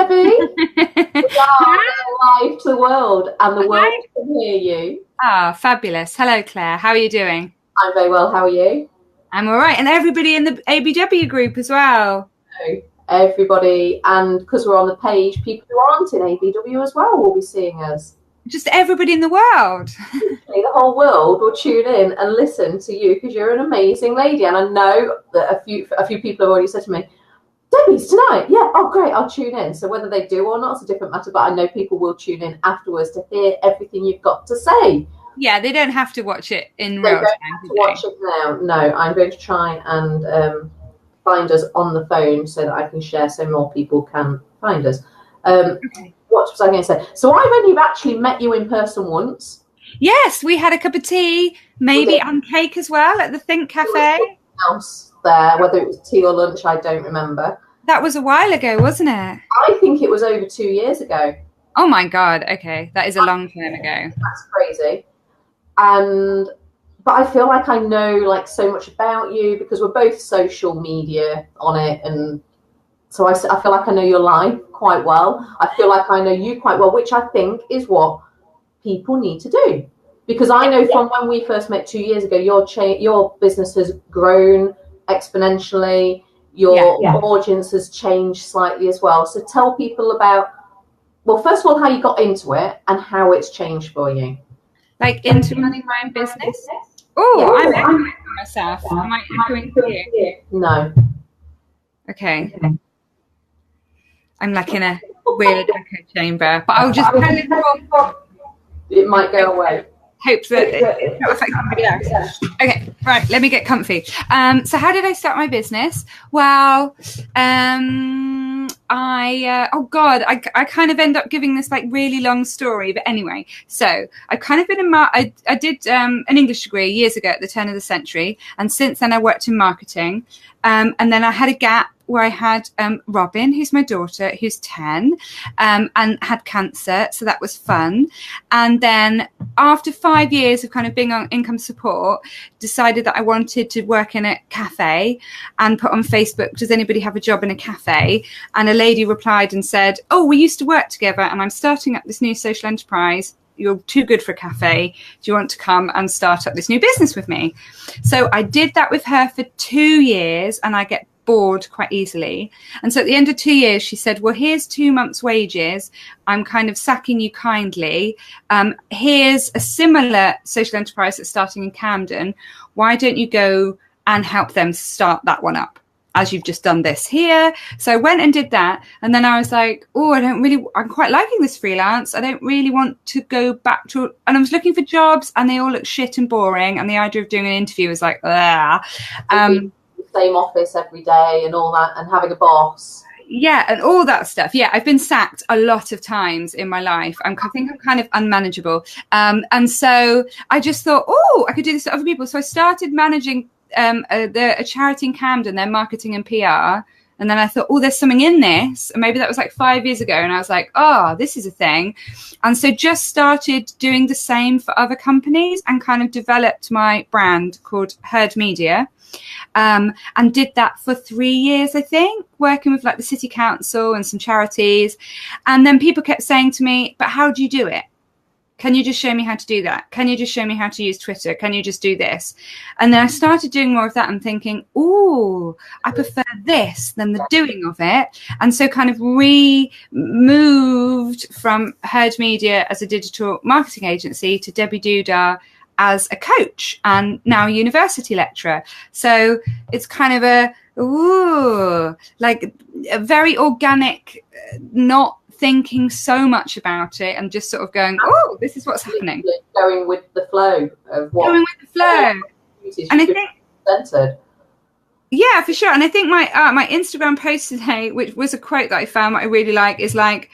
Debbie. We are live to the world, and the world can hear you. Ah, fabulous. Hello, Claire. How are you doing? I'm very well. How are you? I'm all right. And everybody in the ABW group as well. Everybody, and because we're on the page, people who aren't in ABW as well will be seeing us. Just everybody in the world. The whole world will tune in and listen to you because you're an amazing lady. And I know that a few people have already said to me, Debbie's tonight. Yeah, oh great, I'll tune in. So whether they do or not is a different matter, but I know people will tune in afterwards to hear everything you've got to say. Yeah, they don't have to watch it in real time. They don't have to watch it now. No, I'm going to try and find us on the phone so that I can share so more people can find us. Okay. What was I going to say? So I've only actually met you in person once. Yes, we had a cup of tea, maybe and cake as well at the Think Cafe. Else there, whether it was tea or lunch, I don't remember. That was a while ago, wasn't it? I think it was over 2 years ago. Oh my God! Okay, that is a long time ago. That's crazy. But I feel like I know like so much about you because we're both social media on it, and so I feel like I know your life quite well. I feel like I know you quite well, which I think is what people need to do. Because I know from when we first met 2 years ago, your business has grown exponentially. Your audience has changed slightly as well. So tell people about, well, first of all, how you got into it and how it's changed for you. Like into running my own business? Oh, I'm echoing for myself. Am I echoing for you? No. Okay. I'm like in a weird echo chamber, but I'll just it might go away. Hope that it's not affecting anybody else. Okay, right, let me get comfy. So how did I start my business? Well, I kind of end up giving this like really long story, but anyway, so I've kind of been I did an English degree years ago at the turn of the century, and since then I worked in marketing, and then I had a gap where I had Robin, who's my daughter, who's 10, and had cancer. So that was fun. And then after 5 years of kind of being on income support, decided that I wanted to work in a cafe and put on Facebook, does anybody have a job in a cafe? And a lady replied and said, oh, we used to work together and I'm starting up this new social enterprise. You're too good for a cafe. Do you want to come and start up this new business with me? So I did that with her for 2 years, and I get bored quite easily. And so at the end of 2 years, she said, well, here's 2 months' wages. I'm kind of sacking you kindly. Here's a similar social enterprise that's starting in Camden. Why don't you go and help them start that one up, as you've just done this here? So I went and did that. And then I was like, oh, I'm quite liking this freelance. I don't really want to go back to, and I was looking for jobs and they all look shit and boring. And the idea of doing an interview was like, same office every day and all that, and having a boss. Yeah, and all that stuff. Yeah, I've been sacked a lot of times in my life. I think I'm kind of unmanageable. And so I just thought, oh, I could do this to other people. So I started managing a charity in Camden, their marketing and PR. And then I thought, oh, there's something in this. And maybe that was like 5 years ago. And I was like, oh, this is a thing. And so just started doing the same for other companies and kind of developed my brand called Heard Media. And did that for 3 years, I think, working with like the city council and some charities. And then people kept saying to me, but how do you do it? Can you just show me how to do that? Can you just show me how to use Twitter? Can you just do this? And then I started doing more of that and thinking, oh, I prefer this than the doing of it. And so kind of moved from Heard Media as a digital marketing agency to Debbie Dooodah as a coach and now a university lecturer. So it's kind of a very organic, not thinking so much about it and just sort of going, oh, this is what's happening. Going with the flow of what. Going with the flow. And I think centered. Yeah, for sure. And I think my Instagram post today, which was a quote that I found that I really like, is like,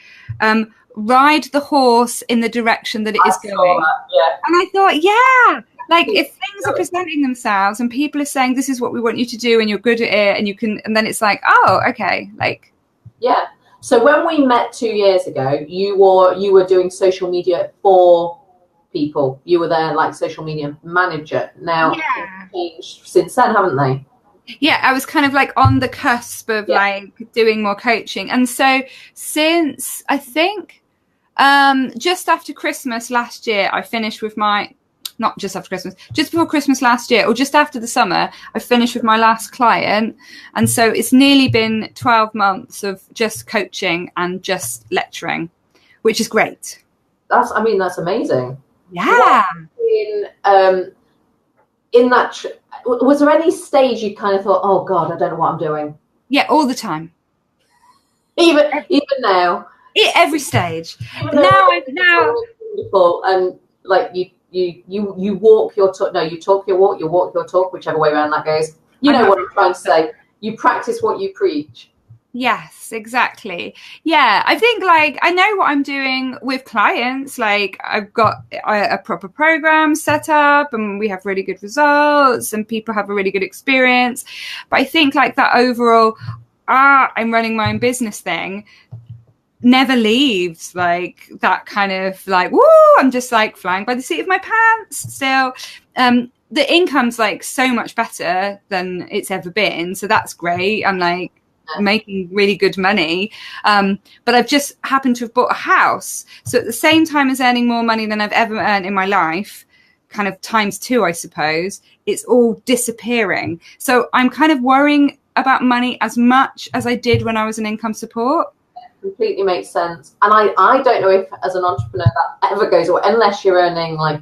ride the horse in the direction that it is going. Yeah. And I thought, yeah, like if things are presenting themselves and people are saying this is what we want you to do and you're good at it and you can, and then it's like, oh, okay, like. Yeah. So when we met 2 years ago, you were doing social media for people. You were there like social media manager. Now, they've changed since then, haven't they? Yeah, I was kind of like on the cusp of like doing more coaching. And so since I think just after Christmas last year, I finished with not just after Christmas, just before Christmas last year, or just after the summer, I finished with my last client. And so it's nearly been 12 months of just coaching and just lecturing, which is great. That's amazing. Yeah. In that, was there any stage you kind of thought, oh God, I don't know what I'm doing? Yeah, all the time. Even now. Every stage. Even now wonderful, and like you walk your talk. No, you talk your walk. You walk your talk, whichever way around that goes. You know what I'm trying to say. You practice what you preach. Yes, exactly. Yeah, I think like I know what I'm doing with clients. Like I've got a proper program set up and we have really good results and people have a really good experience. But I think like that overall, I'm running my own business thing never leaves, like that kind of like, woo, I'm just like flying by the seat of my pants still. The income's like so much better than it's ever been. So that's great. I'm like, making really good money, but I've just happened to have bought a house, so at the same time as earning more money than I've ever earned in my life, kind of times 2 I suppose, it's all disappearing. So I'm kind of worrying about money as much as I did when I was in income support. Completely makes sense. And I don't know if as an entrepreneur that ever goes away, unless you're earning like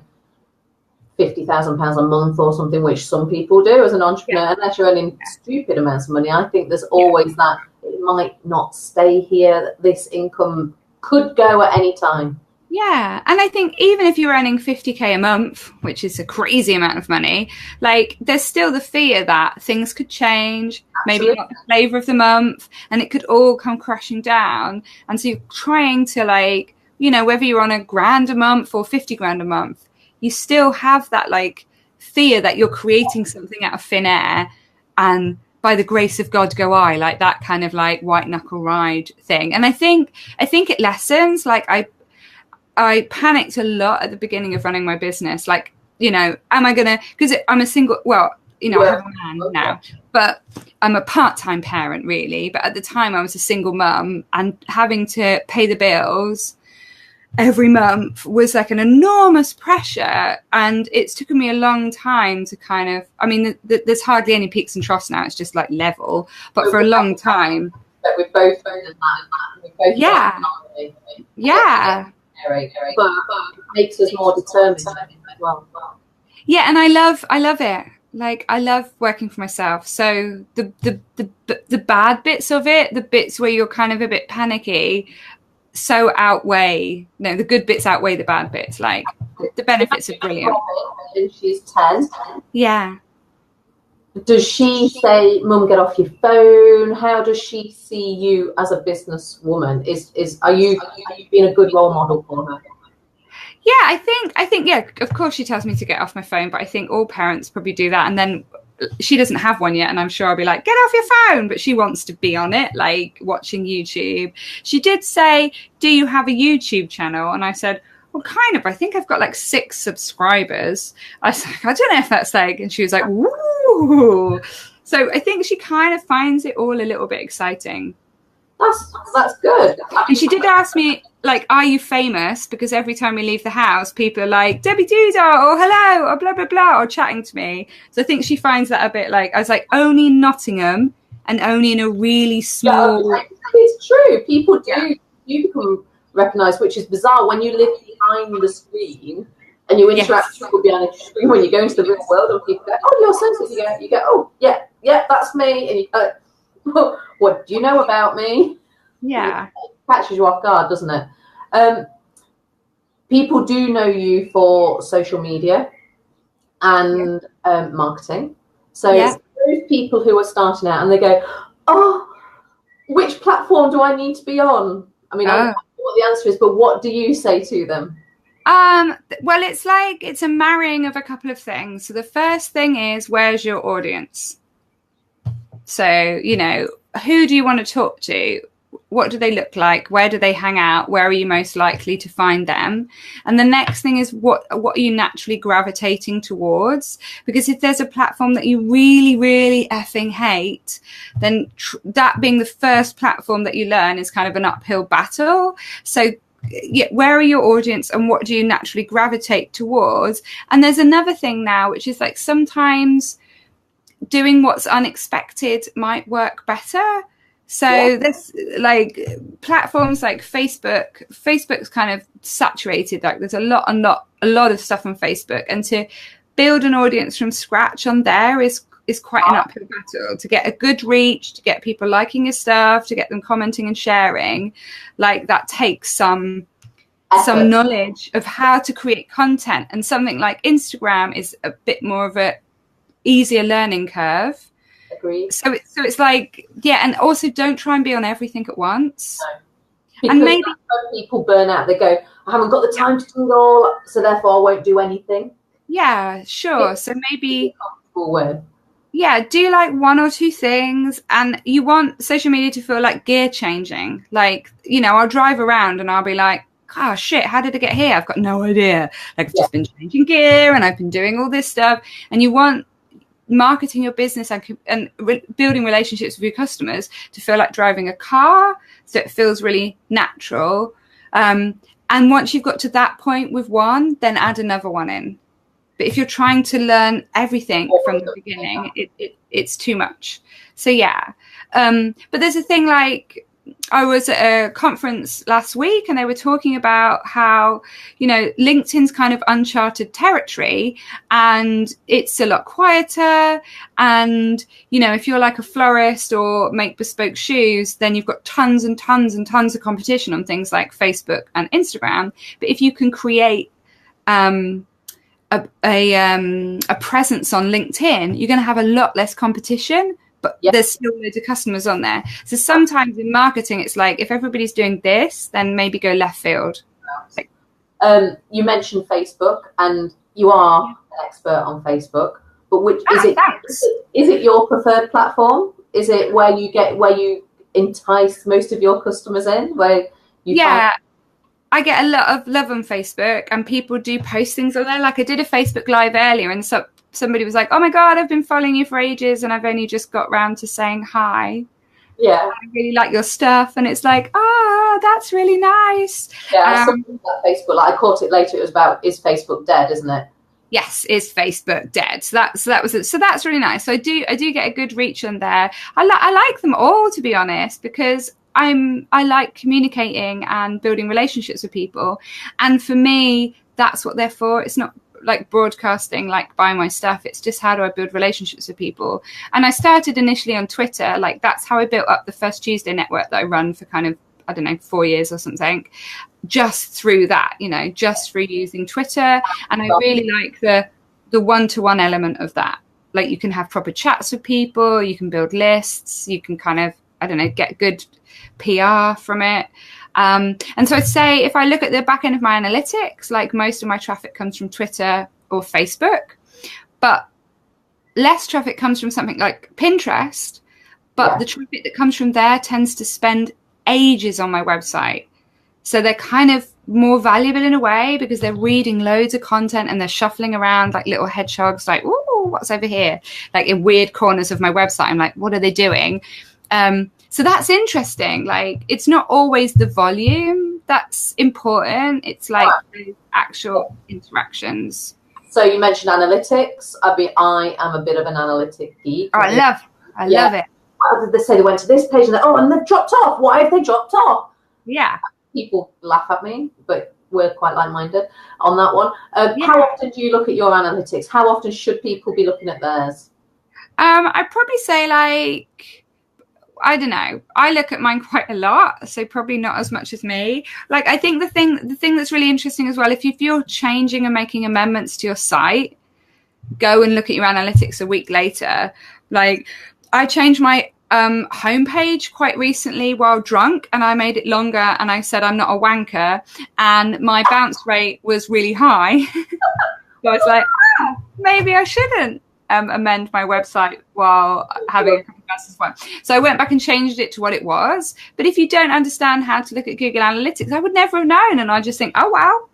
£50,000 a month or something, which some people do as an entrepreneur. Unless you're earning stupid amounts of money, I think there's always that it might not stay here. This income could go at any time. Yeah, and I think even if you're earning 50k a month, which is a crazy amount of money, like there's still the fear that things could change. Absolutely. Maybe not the flavor of the month, and it could all come crashing down. And so you're trying to, like, you know, whether you're on £1,000 a month or 50 grand a month, you still have that like fear that you're creating something out of thin air, and by the grace of God go I, like that kind of like white knuckle ride thing. And I think it lessens. Like I panicked a lot at the beginning of running my business. Like, you know, am I gonna, because I'm a single, well, you know, I have a man now, but I'm a part-time parent really. But at the time I was a single mum, and having to pay the bills every month was like an enormous pressure. And it's taken me a long time to kind of, I mean, there's hardly any peaks and troughs now. It's just like level. But for a long time. But we've both done that. Yeah. Yeah. But it makes us more determined as well. Yeah, and I love it. Like I love working for myself. So the bad bits of it, the bits where you're kind of a bit panicky, so the good bits outweigh the bad bits. Like the benefits are brilliant. And she's 10. Yeah. Does she say, Mum, get off your phone? How does she see you as a businesswoman? Are you being a good role model for her? Yeah, I think, yeah, of course she tells me to get off my phone, but I think all parents probably do that. And then she doesn't have one yet, and I'm sure I'll be like, get off your phone, but she wants to be on it, like watching YouTube. She did say, do you have a YouTube channel? And I said, well, kind of. I think I've got like 6 subscribers. I was like, I don't know if that's like, and she was like, woo. So I think she kind of finds it all a little bit exciting. That's good. And she did ask me, like, are you famous? Because every time we leave the house, people are like, Debbie Dooodah, or hello, or blah, blah, blah, or chatting to me. So I think she finds that a bit like, I was like, only in Nottingham and only in a really small... Yeah, it's true. People do become recognised, which is bizarre when you live behind the screen and you interact with people behind the screen. When you go into the real world and people go, oh, you're so, you go, oh, yeah, that's me. And you go, what do you know about me? Yeah. It catches you off guard, doesn't it? People do know you for social media and marketing. So those people who are starting out and they go, oh, which platform do I need to be on? I mean, I don't know what the answer is, but what do you say to them? Well, it's a marrying of a couple of things. So the first thing is, where's your audience? So, you know, who do you want to talk to? what do they look like? Where do they hang out? Where are you most likely to find them? And the next thing is what are you naturally gravitating towards? Because if there's a platform that you really, really effing hate, then that being the first platform that you learn is kind of an uphill battle. So yeah, where are your audience and what do you naturally gravitate towards? And there's another thing now, which is like sometimes doing what's unexpected might work better. So there's like platforms like Facebook's kind of saturated. Like there's a lot of stuff on Facebook, and to build an audience from scratch on there is quite an uphill battle. To get a good reach, to get people liking your stuff, to get them commenting and sharing, like that takes some knowledge of how to create content. And something like Instagram is a bit more of a easier learning curve. Agreed. So it's like, yeah, and also don't try and be on everything at once. No. Because and maybe when people burn out, they go, I haven't got the time to do it all, so therefore I won't do anything. Yeah, sure. So maybe do like one or two things, and you want social media to feel like gear changing. Like, you know, I'll drive around and I'll be like, oh shit, how did I get here? I've got no idea. Like I've just been changing gear and I've been doing all this stuff. And you want marketing your business and building relationships with your customers to feel like driving a car, so it feels really natural. And once you've got to that point with one, then add another one in. But if you're trying to learn everything from the beginning, it's too much. So yeah. But there's a thing like, I was at a conference last week and they were talking about how, you know, LinkedIn's kind of uncharted territory and it's a lot quieter. And, you know, if you're like a florist or make bespoke shoes, then you've got tons and tons and tons of competition on things like Facebook and Instagram. But if you can create a presence on LinkedIn, you're going to have a lot less competition. But there's still loads of customers on there. So sometimes in marketing, it's like, if everybody's doing this, then maybe go left field. You mentioned Facebook, and you are an expert on Facebook. But which is it your preferred platform? Is it where you entice most of your customers in? Where you I get a lot of love on Facebook, and people do post things on there. Like I did a Facebook Live earlier, and somebody was like, oh my God, I've been following you for ages and I've only just got round to saying hi. Yeah. I really like your stuff. And it's like, that's really nice. Yeah, that Facebook, like I caught it later. It was about, is Facebook dead, isn't it? Yes, is Facebook dead? So that was it. So that's really nice. So I do get a good reach on there. I like them all, to be honest, because I like communicating and building relationships with people. And for me, that's what they're for. It's not like broadcasting, like buy my stuff. It's just, how do I build relationships with people? And I started initially on Twitter. Like that's how I built up the First Tuesday network that I run for kind of, I don't know, 4 years or something, just through that, you know, just through using Twitter. And I really like the one-to-one element of that. Like you can have proper chats with people, you can build lists, you can kind of, I don't know, get good PR from it. And so I'd say if I look at the back end of my analytics, like most of my traffic comes from Twitter or Facebook, but less traffic comes from something like Pinterest. But the traffic that comes from there tends to spend ages on my website. So they're kind of more valuable in a way because they're reading loads of content and they're shuffling around like little hedgehogs, like, ooh, what's over here? Like in weird corners of my website. I'm like, what are they doing? So that's interesting. Like, it's not always the volume that's important. It's like the actual interactions. So you mentioned analytics. I am a bit of an analytic geek. Oh, I love it. How did they say they went to this page and they've dropped off? Why have they dropped off? Yeah. People laugh at me, but we're quite like-minded on that one. How often do you look at your analytics? How often should people be looking at theirs? I'd probably say like, I don't know. I look at mine quite a lot, so probably not as much as me. Like, I think the thing that's really interesting as well, if you're changing and making amendments to your site, go and look at your analytics a week later. Like, I changed my homepage quite recently while drunk, and I made it longer, and I said I'm not a wanker, and my bounce rate was really high. So I was like, maybe I shouldn't amend my website while having a couple of That's the one. So I went back and changed it to what it was. But if you don't understand how to look at Google Analytics, I would never have known. And I just think, oh, wow.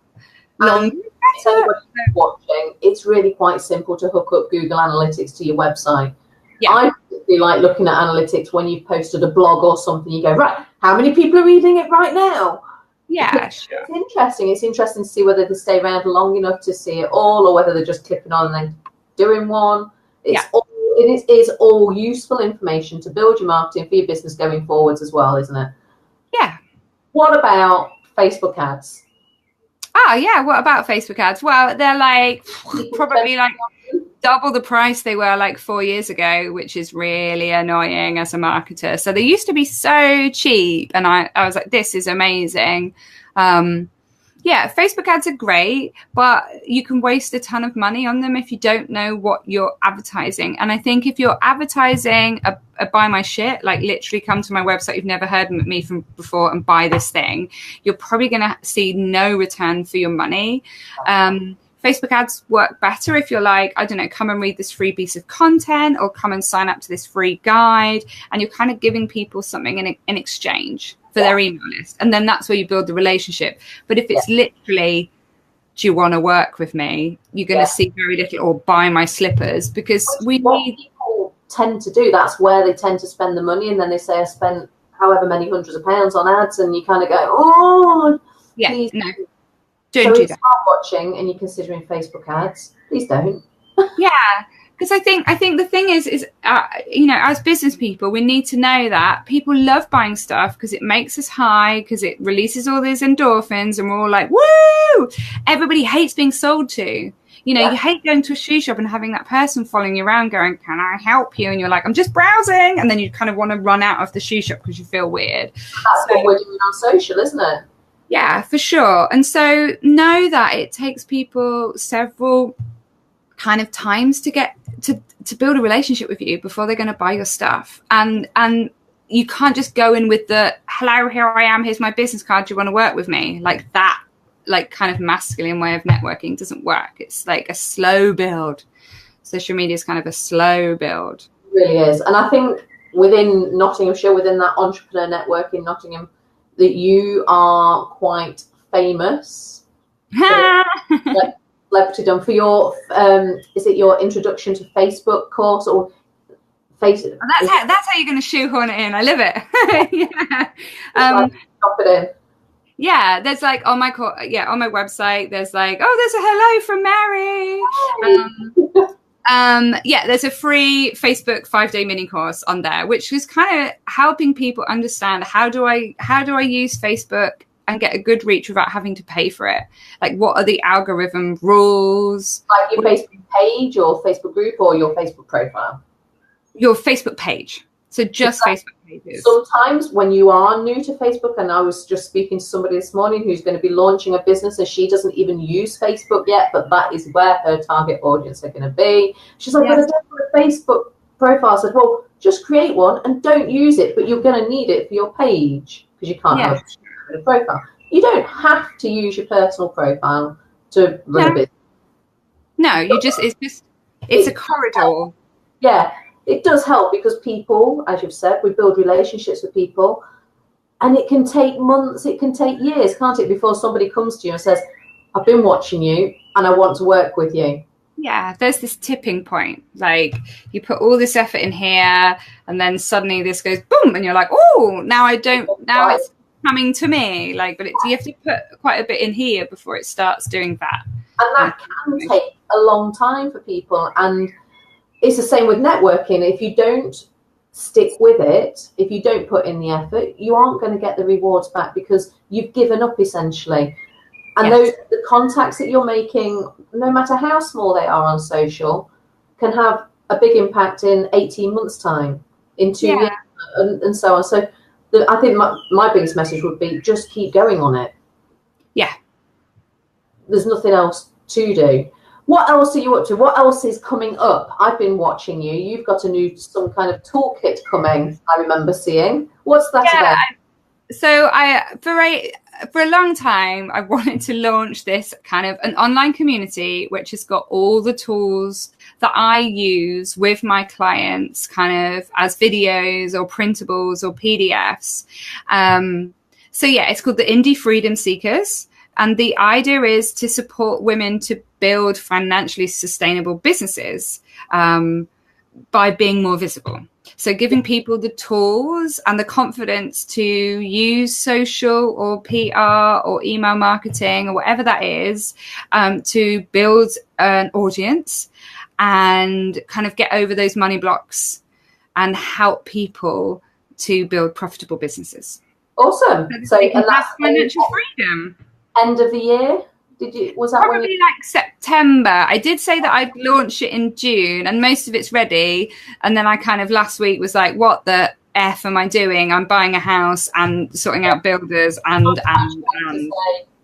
If anybody's watching, it's really quite simple to hook up Google Analytics to your website. Yeah. I particularly like looking at analytics when you've posted a blog or something. You go, right, how many people are reading it right now? Yeah, sure. It's interesting. It's interesting to see whether they stay around long enough to see it all, or whether they're just clicking on and then doing one. It is all useful information to build your marketing for your business going forwards as well, isn't it? Yeah. What about Facebook ads? Oh, yeah. What about Facebook ads? Well, they're like probably like double the price they were like 4 years ago, which is really annoying as a marketer. So they used to be so cheap. And I was like, this is amazing. Yeah, Facebook ads are great, but you can waste a ton of money on them if you don't know what you're advertising. And I think if you're advertising a buy my shit, like literally come to my website, you've never heard of me from before and buy this thing, you're probably going to see no return for your money. Facebook ads work better if you're like, I don't know, come and read this free piece of content or come and sign up to this free guide. And you're kind of giving people something in exchange for their email list. And then that's where you build the relationship. But if it's literally, do you want to work with me? You're going to see very little, or buy my slippers, because people tend to do. That's where they tend to spend the money. And then they say, I spent however many hundreds of pounds on ads. And you kind of go, oh, yeah, please. No, don't do that. If you're watching and you're considering Facebook ads, please don't. Yeah. Because I think the thing is you know, as business people, we need to know that people love buying stuff because it makes us high, because it releases all these endorphins, and we're all like, woo! Everybody hates being sold to. You know, you hate going to a shoe shop and having that person following you around going, can I help you? And you're like, I'm just browsing. And then you kind of want to run out of the shoe shop because you feel weird. That's what we're doing on social, isn't it? Yeah, for sure. And so know that it takes people several kind of times to get to build a relationship with you before they're going to buy your stuff. And you can't just go in with the, hello, here I am, here's my business card, do you want to work with me? Like that, like kind of masculine way of networking doesn't work. It's like a slow build. Social media is kind of a slow build. It really is. And I think within Nottinghamshire, within that entrepreneur network in Nottingham, that you are quite famous. Celebrity done for your is it your introduction to Facebook course or Facebook? That's how you're going to shoehorn it in. I love it. Yeah. Drop it in. Yeah, there's like on my website. There's like, oh, there's a hello from Mary. Yeah, there's a free Facebook 5-day mini course on there, which is kind of helping people understand how do I use Facebook and get a good reach without having to pay for it. Like, what are the algorithm rules? Like your Facebook page or Facebook group or your Facebook profile? Your Facebook page. So just Facebook pages. Sometimes when you are new to Facebook, and I was just speaking to somebody this morning who's going to be launching a business and she doesn't even use Facebook yet, but that is where her target audience are going to be. She's like, but I don't have a Facebook profile. I said, well, just create one and don't use it, but you're going to need it for your page because you can't have a profile. You don't have to use your personal profile to run a business. No, it's a corridor. Yeah, it does help because people, as you've said, we build relationships with people, and it can take months, it can take years, can't it, before somebody comes to you and says, I've been watching you and I want to work with you. Yeah, there's this tipping point. Like, you put all this effort in here and then suddenly this goes boom and you're like, oh, now it's coming to me. Like, but you have to put quite a bit in here before it starts doing that. And that can take a long time for people. And it's the same with networking. If you don't stick with it, if you don't put in the effort, you aren't going to get the rewards back because you've given up essentially. And the contacts that you're making, no matter how small they are on social, can have a big impact in 18 months' time, in 2 years, and so on. So I think my biggest message would be just keep going on it. Yeah. There's nothing else to do. What else are you up to? What else is coming up? I've been watching you. You've got some kind of toolkit coming, I remember seeing. What's that about? So for a long time, I wanted to launch this kind of an online community which has got all the tools that I use with my clients kind of as videos or printables or PDFs. So yeah, it's called the Indie Freedom Seekers. And the idea is to support women to build financially sustainable businesses by being more visible. So giving people the tools and the confidence to use social or PR or email marketing or whatever that is to build an audience and kind of get over those money blocks and help people to build profitable businesses. Awesome. So and that's financial freedom. End of the year? Was that probably like September? I did say that I'd launch it in June, and most of it's ready. And then I kind of last week was like, "What the f am I doing? I'm buying a house and sorting out builders and."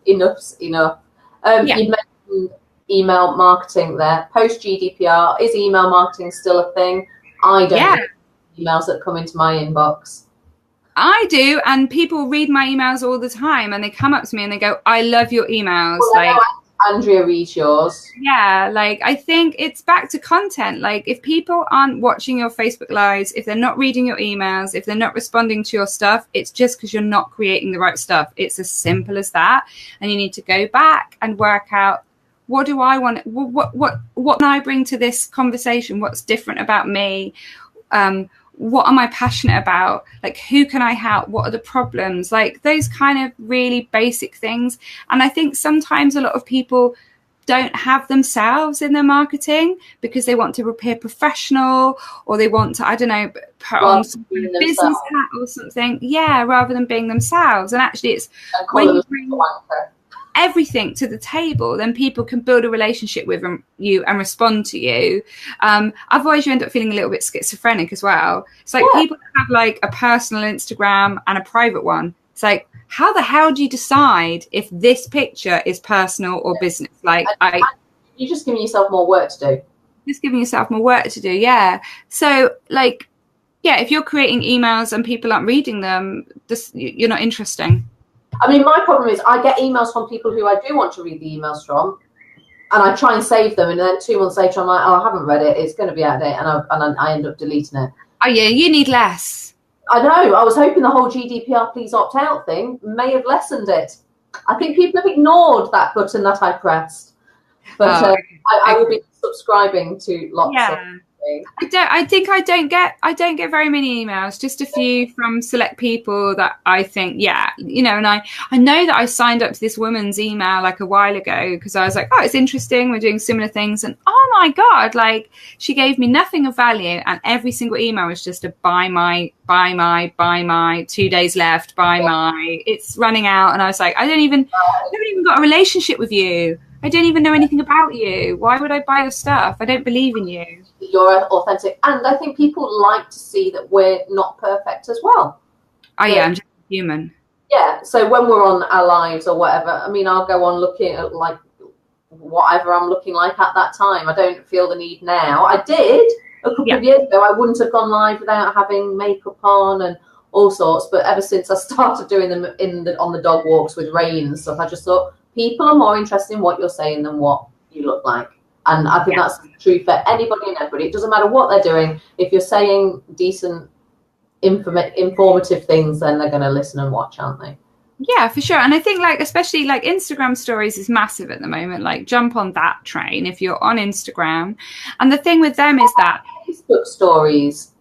Enough's enough. You mentioned email marketing there. Post GDPR, is email marketing still a thing? I don't know emails that come into my inbox. I do, and people read my emails all the time, and they come up to me and they go, "I love your emails." Well, like Andrea reads yours. Yeah, like I think it's back to content. Like if people aren't watching your Facebook lives, if they're not reading your emails, if they're not responding to your stuff, it's just because you're not creating the right stuff. It's as simple as that. And you need to go back and work out, what do I want? What can I bring to this conversation? What's different about me? What am I passionate about? Like, who can I help? What are the problems? Like those kind of really basic things. And I think sometimes a lot of people don't have themselves in their marketing because they want to appear professional, or they want to, I don't know, put on some kind of business hat or something. Yeah, rather than being themselves. And actually it's when you bring everything to the table, then people can build a relationship with you and respond to you. Otherwise you end up feeling a little bit schizophrenic as well. It's like people have like a personal Instagram and a private one. It's like, how the hell do you decide if this picture is personal or business? Like you're just giving yourself more work to do. Just giving yourself more work to do, yeah. So like, yeah, if you're creating emails and people aren't reading them, you're not interesting. I mean, my problem is I get emails from people who I do want to read the emails from, and I try and save them, and then 2 months later I'm like, oh, I haven't read it, it's going to be out of date, and I end up deleting it. Oh yeah, you need less. I know. I was hoping the whole GDPR please opt out thing may have lessened it. I think people have ignored that button that I pressed, but I will be subscribing to lots of things. I don't get very many emails, just a few from select people that I think, and I know that I signed up to this woman's email like a while ago because I was like, oh, it's interesting, we're doing similar things, and oh my god, like she gave me nothing of value, and every single email was just a buy my 2 days left, it's running out, and I was like, I haven't even got a relationship with you. I don't even know anything about you. Why would I buy your stuff? I don't believe in you. You're authentic. And I think people like to see that we're not perfect as well. I'm just human. Yeah. So when we're on our lives or whatever, I mean, I'll go on looking at like whatever I'm looking like at that time. I don't feel the need now. I did a couple of years ago. I wouldn't have gone live without having makeup on and all sorts. But ever since I started doing them on the dog walks with rain and stuff, I just thought, people are more interested in what you're saying than what you look like. And I think that's true for anybody and everybody. It doesn't matter what they're doing. If you're saying decent, informative things, then they're going to listen and watch, aren't they? Yeah, for sure. And I think like, especially like Instagram stories is massive at the moment. Like jump on that train if you're on Instagram. And the thing with them is that Facebook stories.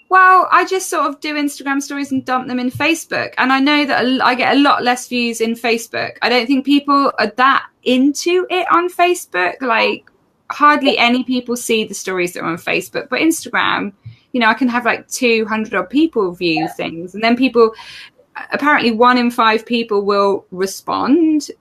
Well, I just sort of do Instagram stories and dump them in Facebook. And I know that I get a lot less views in Facebook. I don't think people are that into it on Facebook. Like hardly any people see the stories that are on Facebook. But Instagram, I can have like 200 odd people view things. And then apparently 1 in 5 people will respond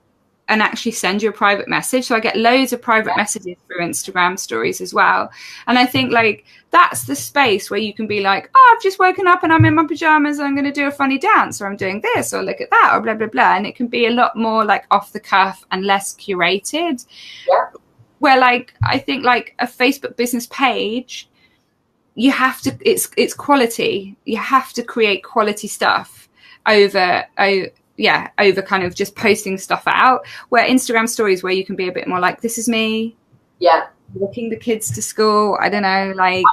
and actually send you a private message. So I get loads of private messages through Instagram stories as well. And I think like that's the space where you can be like, oh, I've just woken up and I'm in my pajamas and I'm going to do a funny dance, or I'm doing this, or look at that, or blah, blah, blah. And it can be a lot more like off the cuff and less curated. Yeah. Where like, I think like a Facebook business page, you have to, it's quality. You have to create quality stuff over kind of just posting stuff out, where Instagram stories, where you can be a bit more like, this is me. Yeah. walking the kids to school. I don't know, like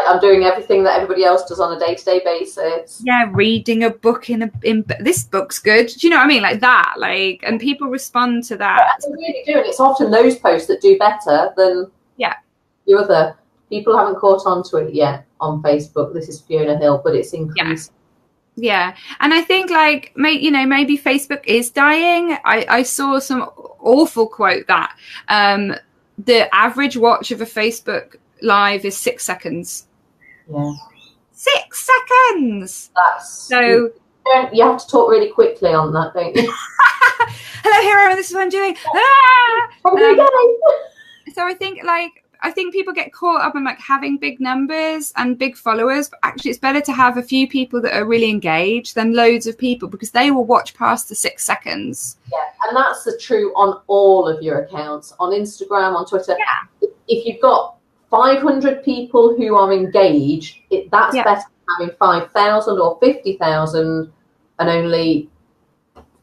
I'm doing everything that everybody else does on a day-to-day basis. Yeah, reading a book in this book's good. Do you know what I mean? Like that, like, and people respond to that. They really do, and it's often those posts that do better than the other. People haven't caught on to it yet on Facebook. This is Fiona Hill, but it's increased. Yeah, and I think like maybe Facebook is dying. I saw some awful quote that the average watch of a Facebook live is 6 seconds. Yeah, 6 seconds. That's so. You have to talk really quickly on that, don't you? Hello, hero. This is what I'm doing. So I think people get caught up in like having big numbers and big followers, but actually it's better to have a few people that are really engaged than loads of people, because they will watch past the 6 seconds. Yeah, and that's the true on all of your accounts, on Instagram, on Twitter. Yeah. If you've got 500 people who are engaged, that's better than having 5,000 or 50,000 and only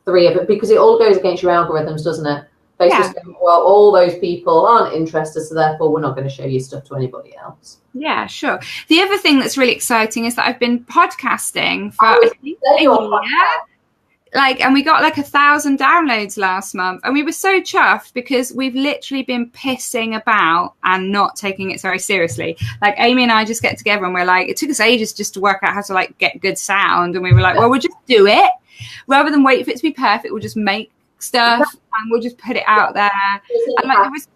3 of it, because it all goes against your algorithms, doesn't it? Facebook's going, well, all those people aren't interested, so therefore we're not going to show you stuff to anybody else. Yeah, sure. The other thing that's really exciting is that I've been podcasting for I think a year. Like, and we got like 1,000 downloads last month, and we were so chuffed because we've literally been pissing about and not taking it very seriously. Like Amy and I just get together and we're like, it took us ages just to work out how to like get good sound, and we were like, well, we'll just do it rather than wait for it to be perfect. We'll just make stuff and we'll just put it out there. And like, it was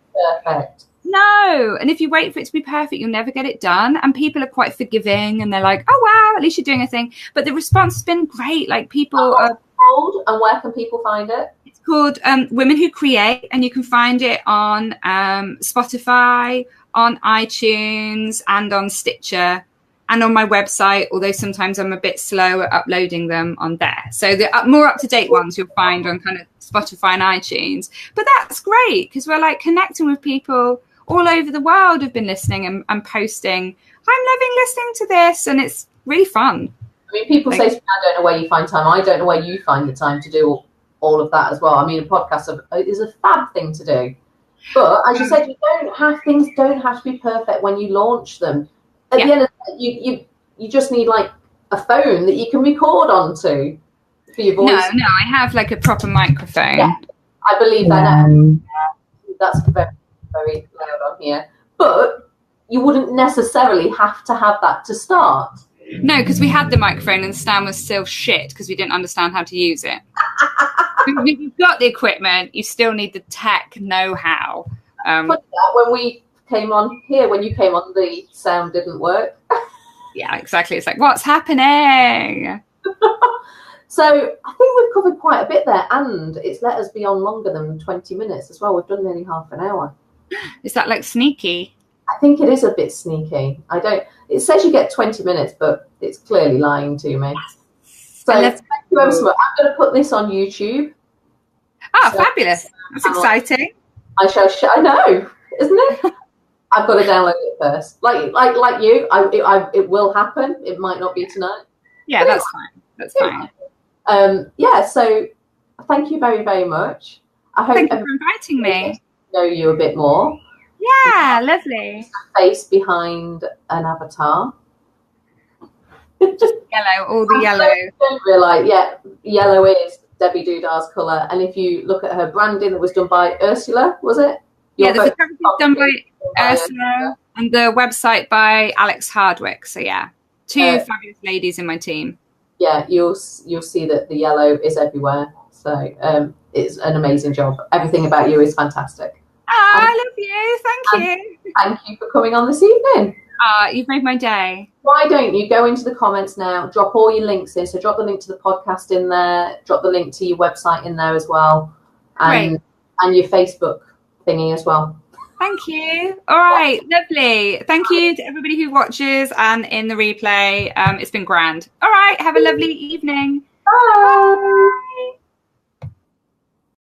perfect. No, and if you wait for it to be perfect, you'll never get it done. And people are quite forgiving, and they're like, "Oh wow, at least you're doing a thing." But the response has been great. Like people are. Called, and where can people find it? It's called Women Who Create, and you can find it on Spotify, on iTunes, and on Stitcher, and on my website. Although sometimes I'm a bit slow at uploading them on there. So the more up-to-date ones you'll find on kind of Spotify and iTunes. But that's great because we're like connecting with people all over the world who've been listening and posting. I'm loving listening to this, and it's really fun. I mean, people say to me, I don't know where you find time. I don't know where you find the time to do all of that as well. I mean, a podcast is a fab thing to do. But as you said, things don't have to be perfect when you launch them. At the end of the day, you just need like a phone that you can record onto for your voice. No, I have like a proper microphone. Yeah, I believe that. That's very, very loud on here. But you wouldn't necessarily have to have that to start. No, because we had the microphone and the stand was still shit because we didn't understand how to use it. You've got the equipment, you still need the tech know-how. When we came on here, when you came on, the sound didn't work. Yeah, exactly. It's like, what's happening? So I think we've covered quite a bit there, and it's let us be on longer than 20 minutes as well. We've done nearly half an hour. Is that like sneaky? I think it is a bit sneaky. It says you get 20 minutes, but it's clearly lying to me. So thank you ever so much. I'm going to put this on YouTube. Oh, so, fabulous. That's exciting. I know, isn't it? I've got to download it first. Like you, it will happen. It might not be tonight. Yeah, that's fine. That's fine. So thank you very, very much. I hope thank you for inviting me. Know you a bit more. Yeah, lovely. Face behind an avatar. Just yellow, all the yellow. I don't realise, yellow is Debbie Doodah's colour. And if you look at her branding that was done by Ursula, was it? The photography was done by Ursula and the website by Alex Hardwick. So two fabulous ladies in my team. Yeah, you'll see that the yellow is everywhere. So it's an amazing job. Everything about you is fantastic. Oh, I love you. Thank you. Thank you for coming on this evening. You've made my day. Why don't you go into the comments now, drop all your links in. So drop the link to the podcast in there, drop the link to your website in there as well, and your Facebook thingy as well. Thank you. All right, lovely. Thank you to everybody who watches and in the replay. It's been grand. All right, have a lovely evening. Bye.